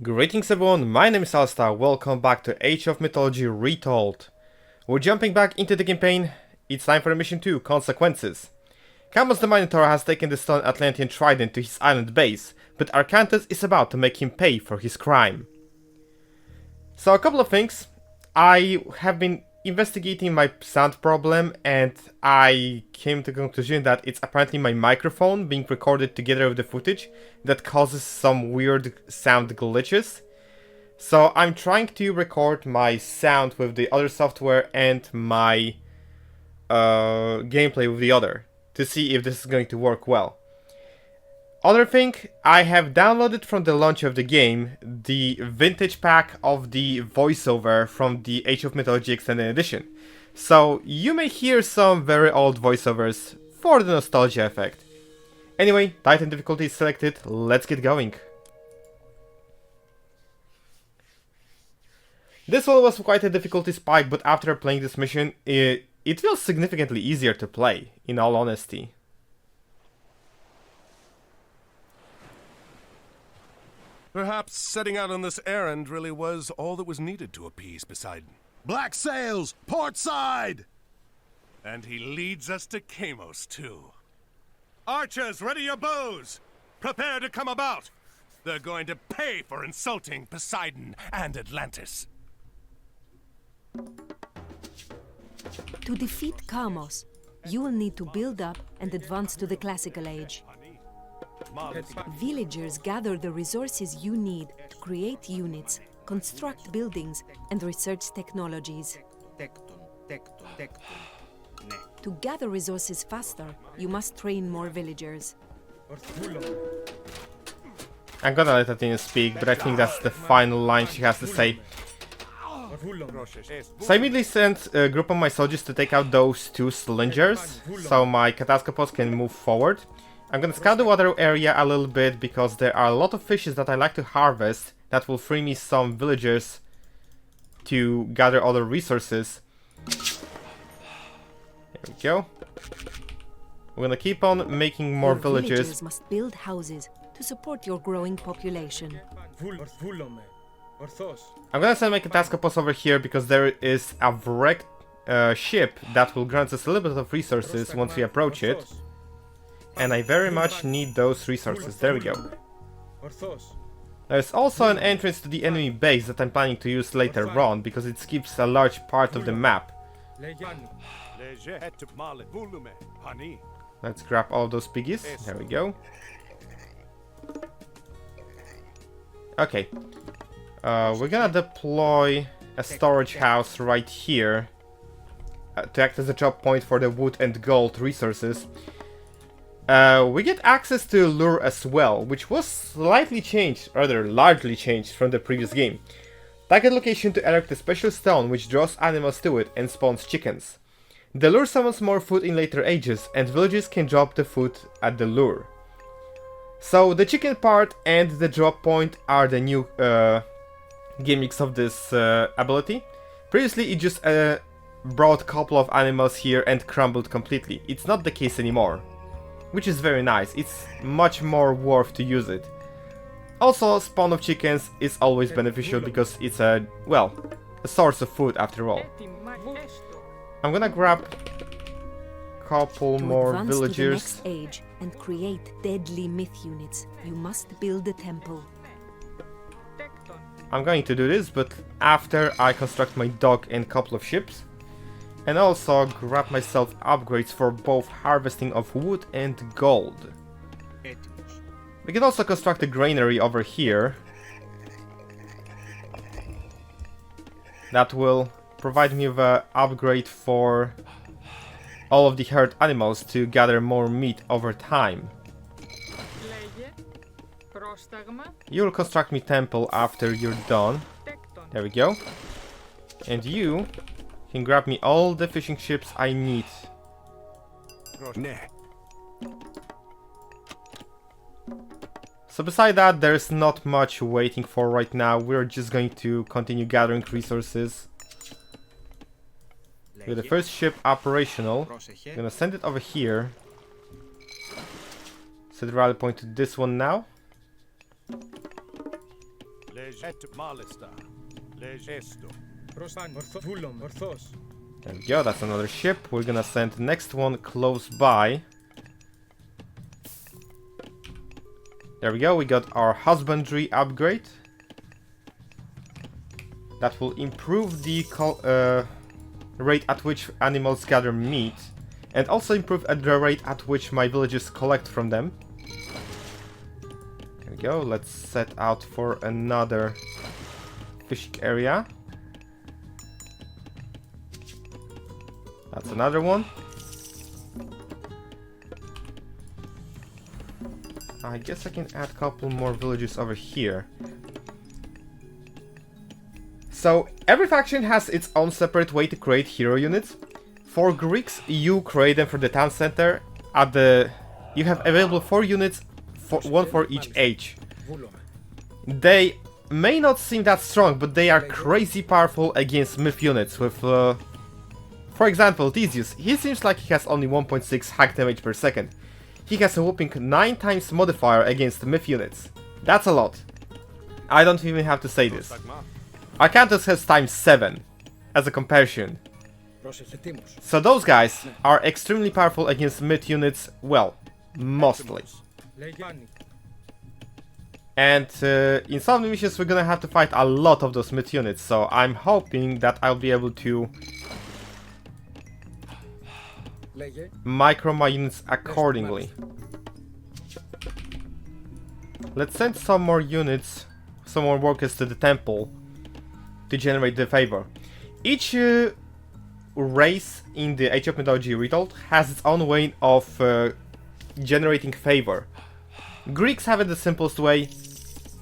Greetings everyone, my name is Alstar, welcome back to Age of Mythology Retold. We're jumping back into the campaign, it's time for mission 2, Consequences. Kamos the Minotaur has taken the stone Atlantean Trident to his island base, but Arkantos is about to make him pay for his crime. So a couple of things. I have been investigating my sound problem and I came to the conclusion that it's apparently my microphone being recorded together with the footage that causes some weird sound glitches. So I'm trying to record my sound with the other software and my gameplay with the other to see if this is going to work well. Other thing, I have downloaded from the launch of the game the vintage pack of the voiceover from the Age of Mythology Extended Edition. So you may hear some very old voiceovers for the nostalgia effect. Anyway, Titan difficulty is selected, let's get going. This one was quite a difficulty spike, but after playing this mission, it feels significantly easier to play, in all honesty. Perhaps setting out on this errand really was all that was needed to appease Poseidon. Black sails! Port side! And he leads us to Kamos, too. Archers, ready your bows! Prepare to come about! They're going to pay for insulting Poseidon and Atlantis. To defeat Kamos, you will need to build up and advance to the classical age. Villagers gather the resources you need to create units, construct buildings, and research technologies. To gather resources faster, you must train more villagers. I'm gonna let Atlantean speak, but I think that's the final line she has to say. So I immediately sent a group of my soldiers to take out those two slingers, so my Catastrophes can move forward. I'm gonna scout the water area a little bit, because there are a lot of fishes that I like to harvest that will free me some villagers to gather other resources. There we go. We're gonna keep on making more villagers. Must build houses to support your growing population. I'm gonna send my Catastrophes over here because there is a wrecked ship that will grant us a little bit of resources once we approach it. And I very much need those resources. There we go. There's also an entrance to the enemy base that I'm planning to use later on, because it skips a large part of the map. Let's grab all of those piggies. There we go. Okay. We're gonna deploy a storage house right here to act as a drop point for the wood and gold resources. We get access to lure as well, which was slightly changed, rather largely changed from the previous game. Target location to erect a special stone which draws animals to it and spawns chickens. The lure summons more food in later ages, and villagers can drop the food at the lure. So the chicken part and the drop point are the new gimmicks of this ability. Previously it just brought a couple of animals here and crumbled completely. It's not the case anymore, which is very nice. It's much more worth to use it. Also, spawn of chickens is always beneficial because it's a source of food after all. I'm gonna grab a couple more villagers. To the next age and create deadly myth units, you must build a temple. I'm going to do this, but after I construct my dock and couple of ships. And also grab myself upgrades for both harvesting of wood and gold. We can also construct a granary over here. That will provide me with an upgrade for all of the herd animals to gather more meat over time. You'll construct me temple after you're done. There we go. And you can grab me all the fishing ships I need. So beside that, there's not much waiting for right now. We're just going to continue gathering resources. With the first ship operational, I'm gonna send it over here. Set the rally point to this one now. There we go, that's another ship. We're gonna send the next one close by. There we go, we got our husbandry upgrade. That will improve the rate at which animals gather meat. And also improve at the rate at which my villagers collect from them. There we go, let's set out for another fishing area. That's another one. I guess I can add a couple more villages over here. So, every faction has its own separate way to create hero units. For Greeks, you create them for the town center. You have available 4 units, one for each age. They may not seem that strong, but they are crazy powerful against myth units with... for example, Theseus, he seems like he has only 1.6 hack damage per second. He has a whopping 9 times modifier against myth units. That's a lot. I don't even have to say this. Arkantos has times 7 as a comparison. So those guys are extremely powerful against myth units, well, mostly. And in some missions we're gonna have to fight a lot of those myth units, so I'm hoping that I'll be able to micro my units accordingly. Let's send some more units, some more workers to the temple to generate the favor. Each race in the Age of Mythology Retold has its own way of generating favor. Greeks have it the simplest way.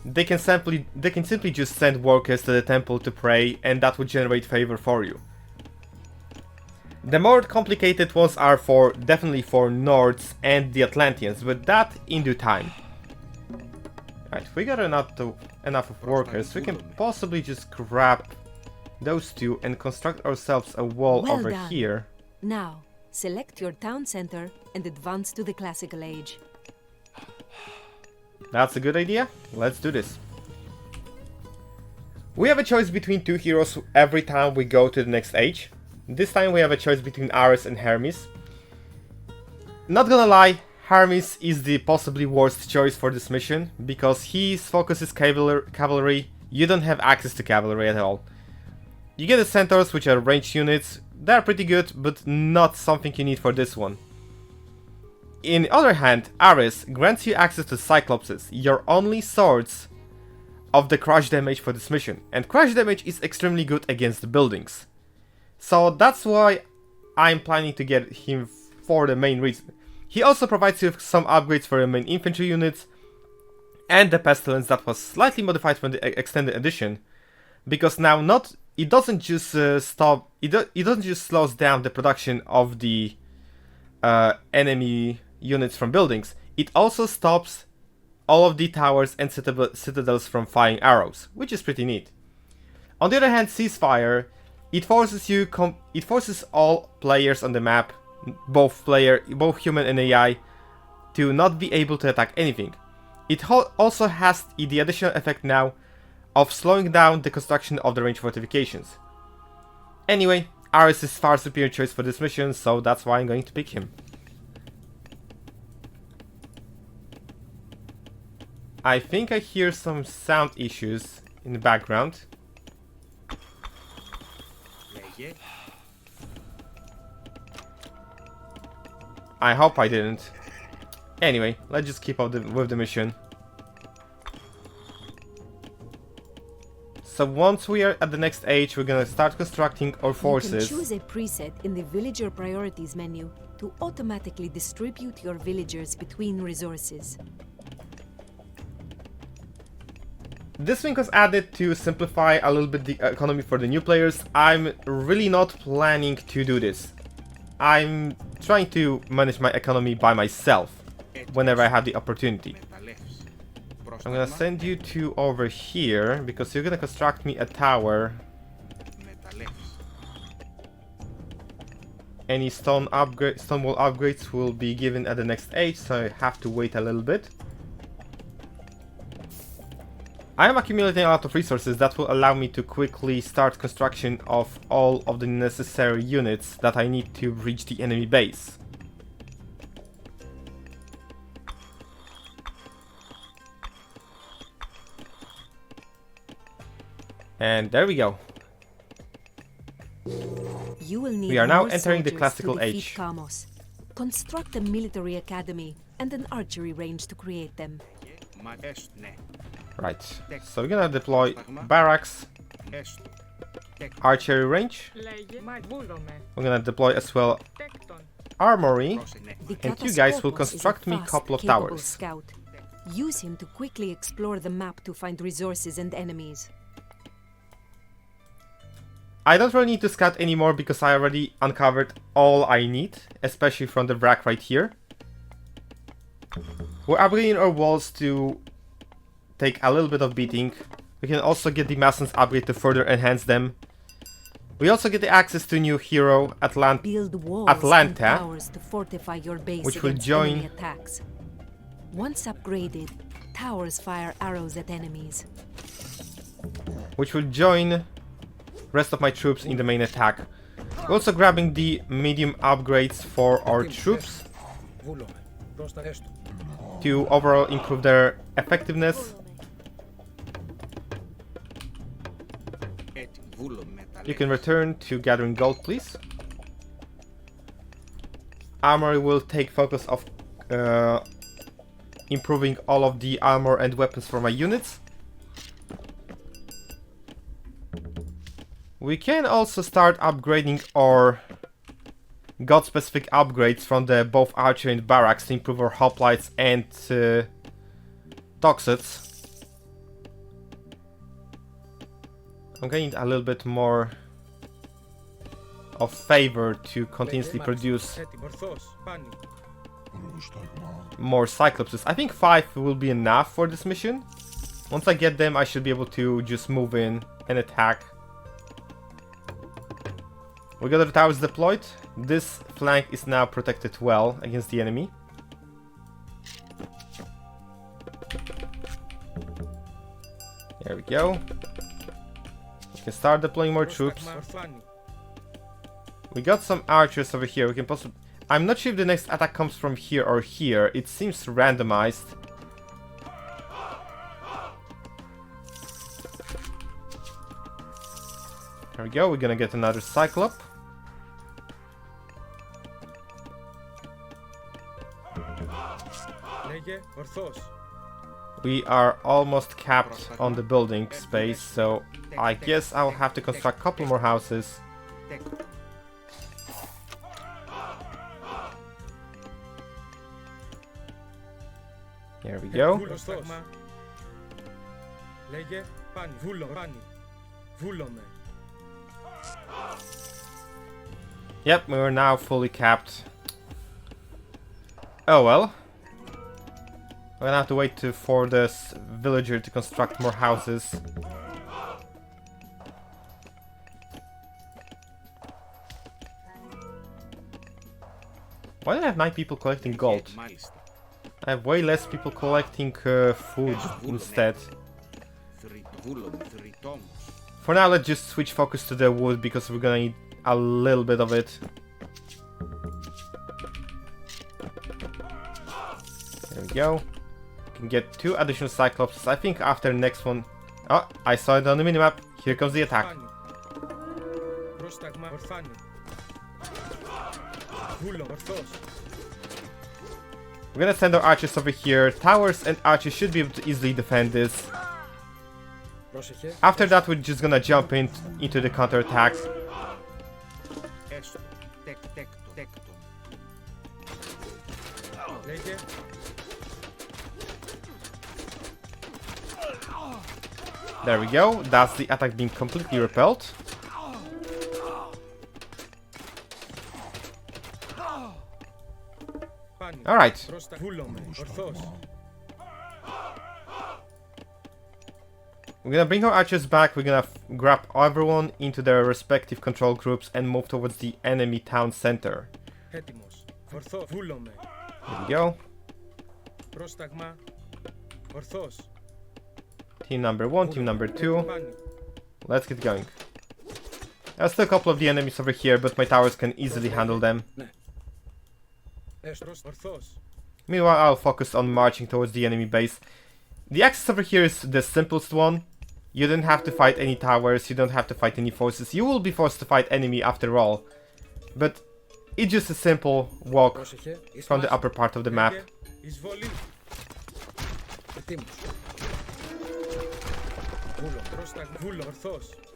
They can simply just send workers to the temple to pray, and that would generate favor for you. The more complicated ones are definitely for Nords and the Atlanteans, but that in due time. Right, we got enough of workers. We can possibly just grab those two and construct ourselves a wall Well over done. here. Now, select your town center and advance to the classical age. That's a good idea. Let's do this. We have a choice between 2 heroes every time we go to the next age. This time we have a choice between Ares and Hermes. Not gonna lie, Hermes is the possibly worst choice for this mission, because his focus is cavalry. You don't have access to cavalry at all. You get the centaurs, which are ranged units. They're pretty good, but not something you need for this one. On the other hand, Ares grants you access to Cyclopses, your only source of the crush damage for this mission. And crush damage is extremely good against the buildings. So that's why I'm planning to get him for the main reason. He also provides you with some upgrades for your main infantry units and the pestilence that was slightly modified from the extended edition, because now it doesn't just slows down the production of the enemy units from buildings. It also stops all of the towers and citadels from firing arrows, which is pretty neat. On the other hand, Ceasefire, it forces all players on the map, both human and AI, to not be able to attack anything. It also has the additional effect now of slowing down the construction of the range fortifications. Anyway, Ares is far superior choice for this mission, so that's why I'm going to pick him. I think I hear some sound issues in the background. I hope I didn't. Anyway, let's just keep up with the mission. So once we are at the next age, we're gonna start constructing our forces. You can choose a preset in the villager priorities menu to automatically distribute your villagers between resources. This thing was added to simplify a little bit the economy for the new players. I'm really not planning to do this. I'm trying to manage my economy by myself whenever I have the opportunity. I'm gonna send you two over here because you're gonna construct me a tower. Any stone wall upgrades will be given at the next age, so I have to wait a little bit. I am accumulating a lot of resources that will allow me to quickly start construction of all of the necessary units that I need to reach the enemy base. And there we go. You will need We are now more entering the soldiers classical to defeat age. Kamos. Construct a military academy and an archery range to create them. Right, so we're gonna deploy barracks, archery range. We're gonna deploy as well armory, The and you guys will Catastropos construct is a me a fast, couple of capable towers. Scout. Use him to quickly explore the map to find resources and enemies. I don't really need to scout anymore because I already uncovered all I need, especially from the wreck right here. We're upgrading our walls to take a little bit of beating. We can also get the Masons upgrade to further enhance them. We also get the access to new hero, Build walls Atlanta, and towers to fortify your base which will against join- enemy attacks. Once upgraded, towers fire arrows at enemies. which will join rest of my troops in the main attack. We're also grabbing the medium upgrades for our troops to overall improve their effectiveness. You can return to gathering gold, please. Armory will take focus of improving all of the armor and weapons for my units. We can also start upgrading our god-specific upgrades from the both archery and barracks to improve our hoplites and toxins. I'm gonna need a little bit more of favor to continuously produce more Cyclopses. I think 5 will be enough for this mission. Once I get them, I should be able to just move in and attack. We got the towers deployed. This flank is now protected well against the enemy. There we go. We can start deploying more troops. We got some archers over here. We can possibly... I'm not sure if the next attack comes from here or here. It seems randomized. There we go. We're gonna get another Cyclops. We are almost capped on the building space, so I guess I'll have to construct a couple more houses. There we go. Yep, we are now fully capped. Oh well. We're gonna have to wait for this villager to construct more houses. Why do I have 9 people collecting gold? I have way less people collecting food instead. For now, let's just switch focus to the wood because we're gonna need a little bit of it. There we go. We can get 2 additional Cyclopses. I think after the next one... Oh, I saw it on the minimap. Here comes the attack. We're gonna send our archers over here. Towers and archers should be able to easily defend this. After that, we're just gonna jump into the counter-attack. There we go. That's the attack being completely repelled. Alright. We're gonna bring our archers back. We're gonna grab everyone into their respective control groups and move towards the enemy town center. There we go. Team number 1, team number 2. Let's get going. There's still a couple of the enemies over here, but my towers can easily handle them. Meanwhile, I'll focus on marching towards the enemy base. The access over here is the simplest one. You don't have to fight any towers, you don't have to fight any forces. You will be forced to fight enemy after all. But it's just a simple walk from the upper part of the map.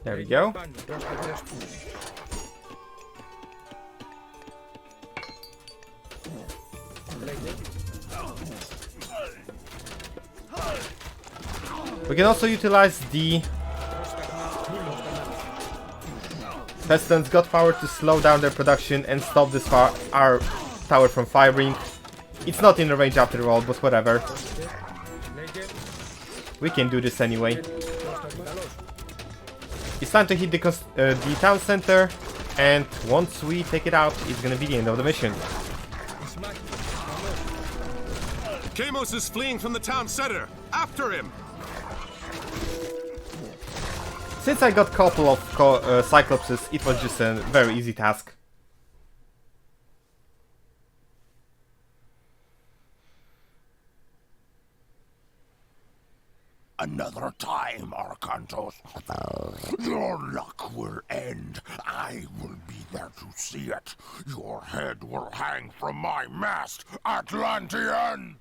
There we go. We can also utilize the Pestilence God power to slow down their production and stop this our tower from firing. It's not in the range after all, but whatever. We can do this anyway. It's time to hit the town center, and once we take it out, it's gonna be the end of the mission. Kamos is fleeing from the town center. After him! Since I got a couple of Cyclopses, it was just a very easy task. Another time, Arkantos. Your luck will end. I will be there to see it. Your head will hang from my mast, Atlantean!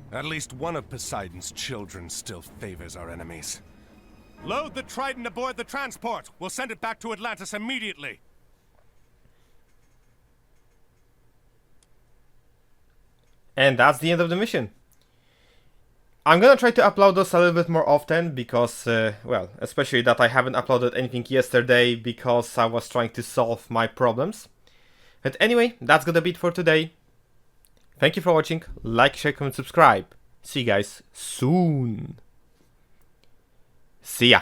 At least one of Poseidon's children still favors our enemies. Load the Trident aboard the transport. We'll send it back to Atlantis immediately. And that's the end of the mission. I'm gonna try to upload those a little bit more often because, well, especially that I haven't uploaded anything yesterday because I was trying to solve my problems. But anyway, that's gonna be it for today. Thank you for watching. Like, share, comment, subscribe. See you guys soon. See ya.